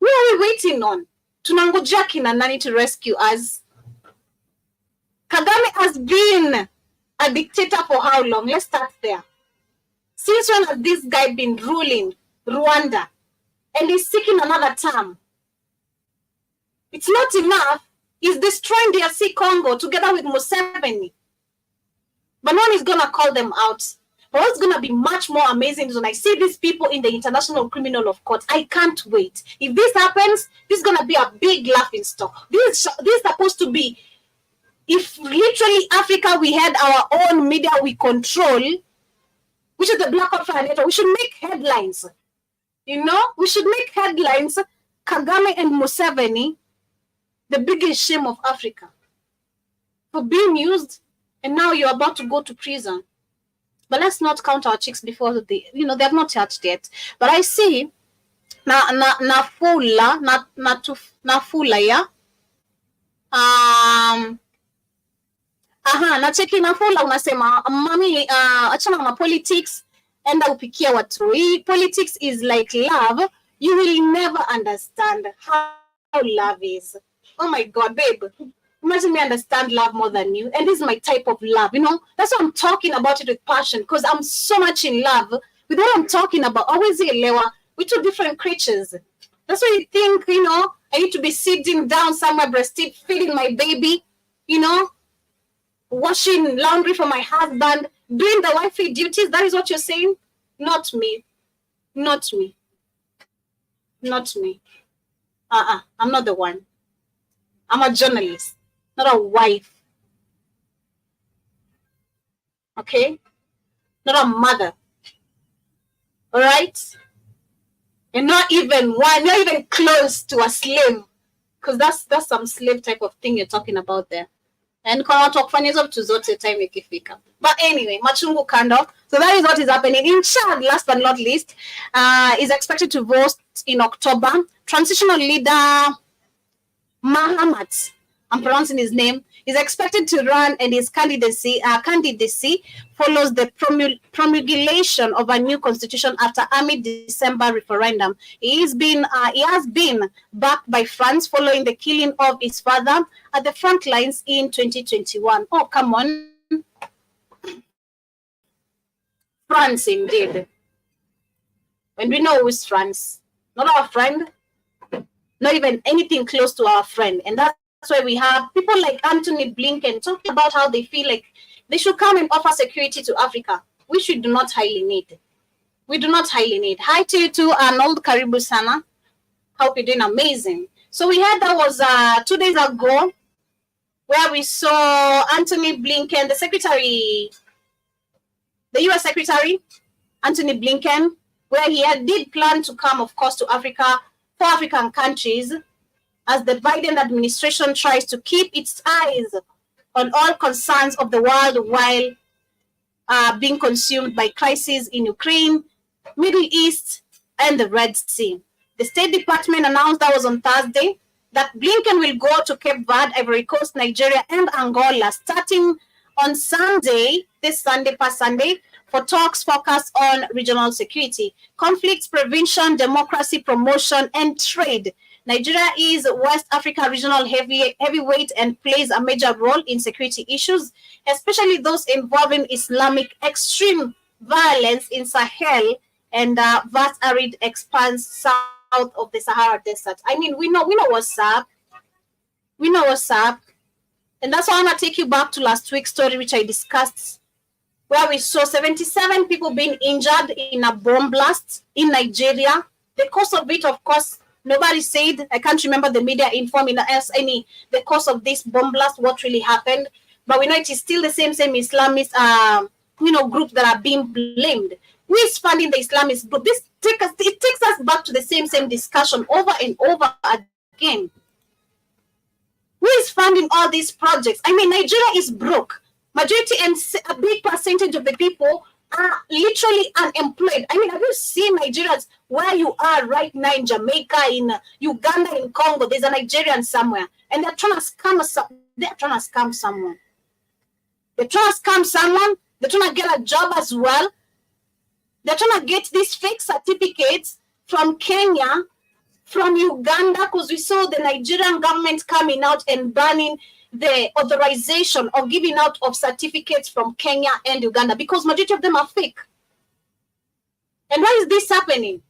Who are we waiting on? Tunangojea kina nani to rescue us? Kagame has been a dictator for how long? Let's start there. Since when has this guy been ruling Rwanda? And he's seeking another term. It's not enough. He's destroying DRC Congo together with Museveni. But no one is going to call them out. But what's going to be much more amazing is when I see these people in the International Criminal Court. I can't wait. If this happens, this is going to be a big laughing stock. This is supposed to be, if literally Africa, we had our own media we control, which is the Black Ops Network, we should make headlines. We should make headlines. Kagame and Museveni, the biggest shame of Africa, for being used, and now you're about to go to prison. But let's not count our chicks before they have not touched yet. But I see Nafula, yeah. na cheki na fula unasema mami achana na politics, enda upikia watu. Politics is like love. You will never understand how love is. Oh my God, babe. Imagine me understand love more than you. And this is my type of love, you know. That's why I'm talking about it with passion, because I'm so much in love with what I'm talking about. Always lewa. We're two different creatures. That's why you think, you know, I need to be sitting down somewhere, breastfeeding, feeding my baby, you know, washing laundry for my husband, doing the wifey duties. That is what you're saying? Not me. Not me. Not me. I'm not the one. I'm a journalist, not a wife. Okay? Not a mother. All right? And not even close to a slave. Because that's some slave type of thing you're talking about there. And kwa talk funny up to zote time ikifika. But anyway, machungu kando. So that is what is happening. In Chad, last but not least, is expected to vote in October. Transitional leader Mahamat, I'm pronouncing his name, is expected to run, and his candidacy follows the promulgation of a new constitution after amid December referendum. He has been backed by France following the killing of his father at the front lines in 2021. Oh, come on. France, indeed. And we know who's France. Not our friend. Not even anything close to our friend. And that's why we have people like Anthony Blinken talking about how they feel like they should come and offer security to Africa, which we do not highly need. We do not highly need. Hi to you too, Arnold Karibu Sana. Hope you're doing amazing. So we had that was 2 days ago where we saw Anthony Blinken, the US Secretary, Anthony Blinken, where he did plan to come, of course, to Africa, for African countries, as the Biden administration tries to keep its eyes on all concerns of the world while being consumed by crises in Ukraine, Middle East, and the Red Sea. The State Department announced that was on Thursday that Blinken will go to Cape Verde, Ivory Coast, Nigeria, and Angola starting on Sunday, past Sunday, for talks focused on regional security, conflicts prevention, democracy promotion, and trade. Nigeria is West Africa regional heavyweight and plays a major role in security issues, especially those involving Islamic extreme violence in Sahel and vast arid expanse south of the Sahara Desert. I mean, we know what's up. We know what's up. And that's why I'm going to take you back to last week's story, which I discussed, where we saw 77 people being injured in a bomb blast in Nigeria. The cause of it, of course, nobody said. I can't remember the media informing us the cause of this bomb blast, what really happened. But we know it is still the same Islamist, group that are being blamed. Who is funding the Islamist group? It takes us back to the same discussion over and over again. Who is funding all these projects? I mean, Nigeria is broke. Majority and a big percentage of the people are literally unemployed. I mean, have you seen Nigerians where you are right now in Jamaica, in Uganda, in Congo? There's a Nigerian somewhere, and they're trying to scam someone. They're trying to get a job as well. They're trying to get these fake certificates from Kenya, from Uganda, because we saw the Nigerian government coming out and banning the authorization of giving out of certificates from Kenya and Uganda, because majority of them are fake. And why is this happening?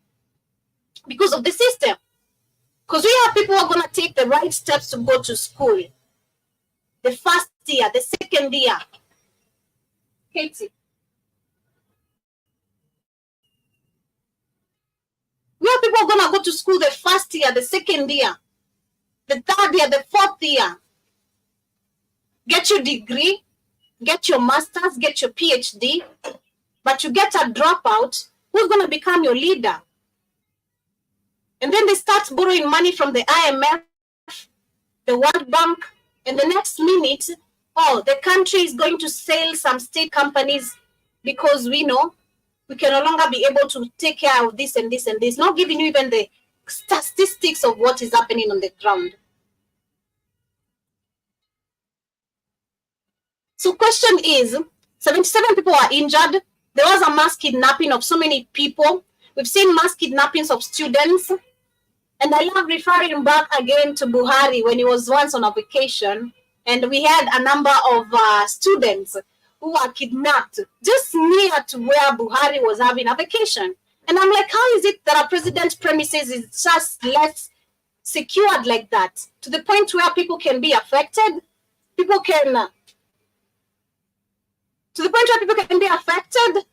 Because of the system. Because we have people who are going to take the right steps to go to school. The first year, the second year. Katie. We have people who are going to go to school the first year, the second year, the third year, the fourth year. Get your degree, get your master's, get your PhD, but you get a dropout, who's going to become your leader? And then they start borrowing money from the IMF, the World Bank, and the next minute, the country is going to sell some state companies because we know we can no longer be able to take care of this and this and this, not giving you even the statistics of what is happening on the ground. So question is, 77 people are injured. There was a mass kidnapping of so many people. We've seen mass kidnappings of students. And I love referring back again to Buhari when he was once on a vacation. And we had a number of students who were kidnapped just near to where Buhari was having a vacation. And I'm like, how is it that our president's premises is just less secured like that, to the point where people can be affected? People can, to the point where people can be affected?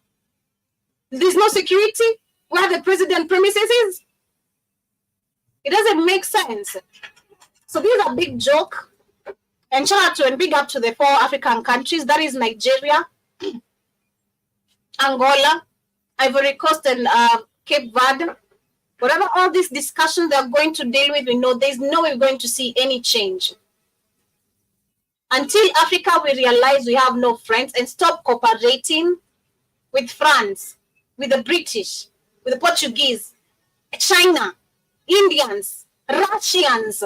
There's no security where the president premises is? It doesn't make sense. So this is a big joke. And shout out to and big up to the 4 African countries. That is Nigeria, Angola, Ivory Coast, and Cape Verde. Whatever all these discussions they're going to deal with, we know there's no way we're going to see any change. Until Africa we realize we have no friends and stop cooperating with France, with the British, with the Portuguese, China, Indians, Russians,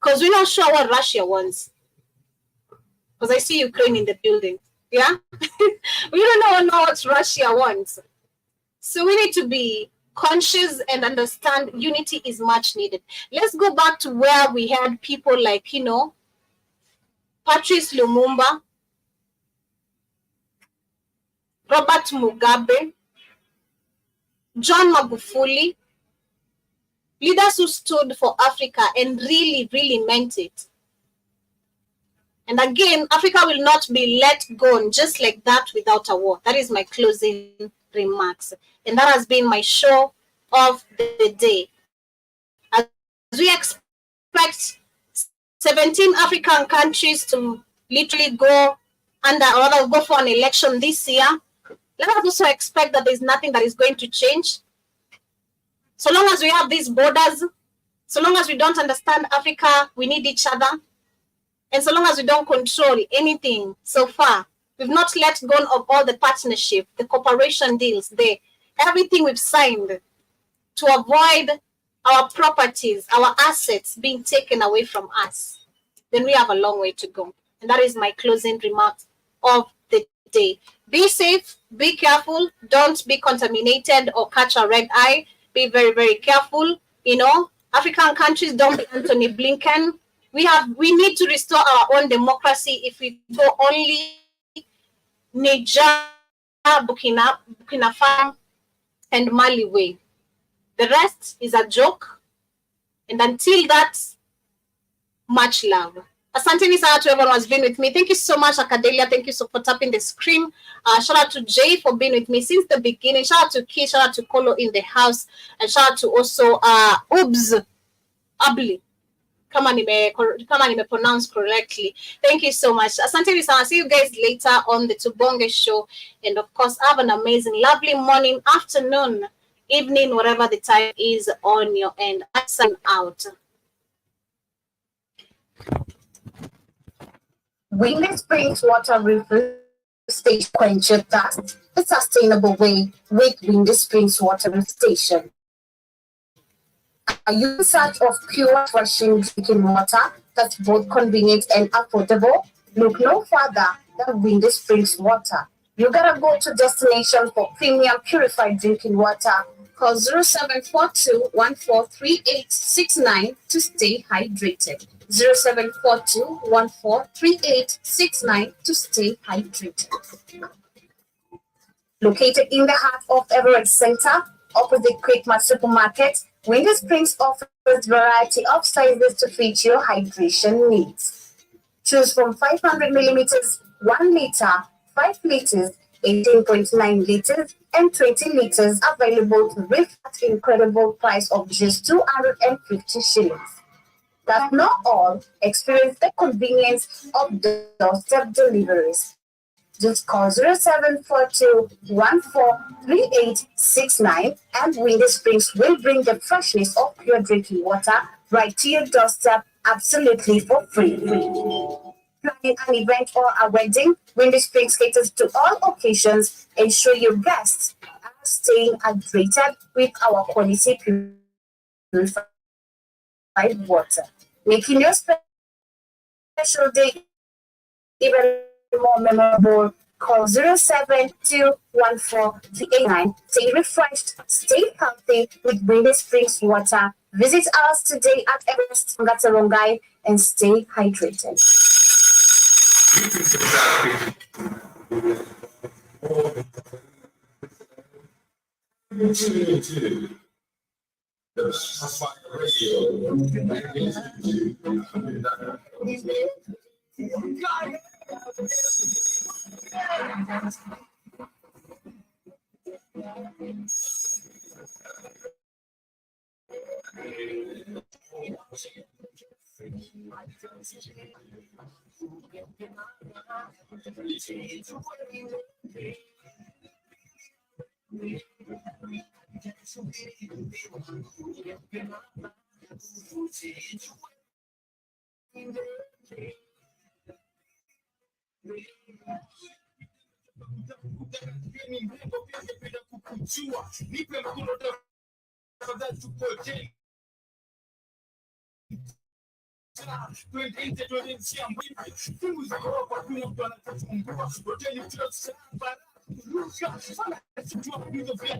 because we're not sure what Russia wants. Because I see Ukraine in the building. Yeah? We don't know what Russia wants. So we need to be conscious and understand unity is much needed. Let's go back to where we had people like, Patrice Lumumba, Robert Mugabe, John Magufuli, leaders who stood for Africa and really, really meant it. And again, Africa will not be let go just like that without a war. That is my closing remarks. And that has been my show of the day. As we expect 17 African countries to literally go under, or rather go for an election this year, let us also expect that there's nothing that is going to change. So long as we have these borders, so long as we don't understand Africa, we need each other. And so long as we don't control anything so far, we've not let go of all the partnership, the cooperation deals, everything we've signed to avoid our properties, our assets being taken away from us, then we have a long way to go. And that is my closing remarks of the day. Be safe, be careful, don't be contaminated or catch a red eye. Be very, very careful. African countries, don't be Anthony Blinken. We need to restore our own democracy. If we go only Niger, Burkina Faso, and Mali way, the rest is a joke. And until that, much love. Asante sana to everyone who has been with me. Thank you so much, Akadelia. Thank you so for tapping the screen. Shout out to Jay for being with me since the beginning. Shout out to Key. Shout out to Kolo in the house. And shout out to also Ubs Abli. Come on, pronounce correctly. Thank you so much. Asante sana. See you guys later on the Tubonge show. And of course, have an amazing, lovely morning, afternoon, evening, whatever the time is on your end. I sign out. Windy Springs Water Refill Station quench your thirst a sustainable way with Windy Springs Water Station. Are you in search of pure, refreshing drinking water that's both convenient and affordable? Look no further than Windy Springs Water. You gotta go to destination for premium purified drinking water. Call 0742-143869 to stay hydrated. 0742-143869 to stay hydrated. Located in the heart of Everett Center, opposite Quickmart Supermarket, Windy Springs offers variety of sizes to fit your hydration needs. Choose from 500 milliliters, 1 liter, 5 liters, 18.9 liters, and 20 liters available to refill at an incredible price of just 250 shillings. That's not all. Experience the convenience of doorstep deliveries. Just call 0742-143869 and Windy Springs will bring the freshness of pure drinking water right to your doorstep absolutely for free. Planning an event or a wedding, Windy Springs caters to all occasions. Ensure your guests are staying hydrated with our quality purified water, making your special day even more memorable, call 07214 Stay refreshed, stay healthy with Windy Springs water. Visit us today at Everest Ngatarungai and stay hydrated. The Sapphire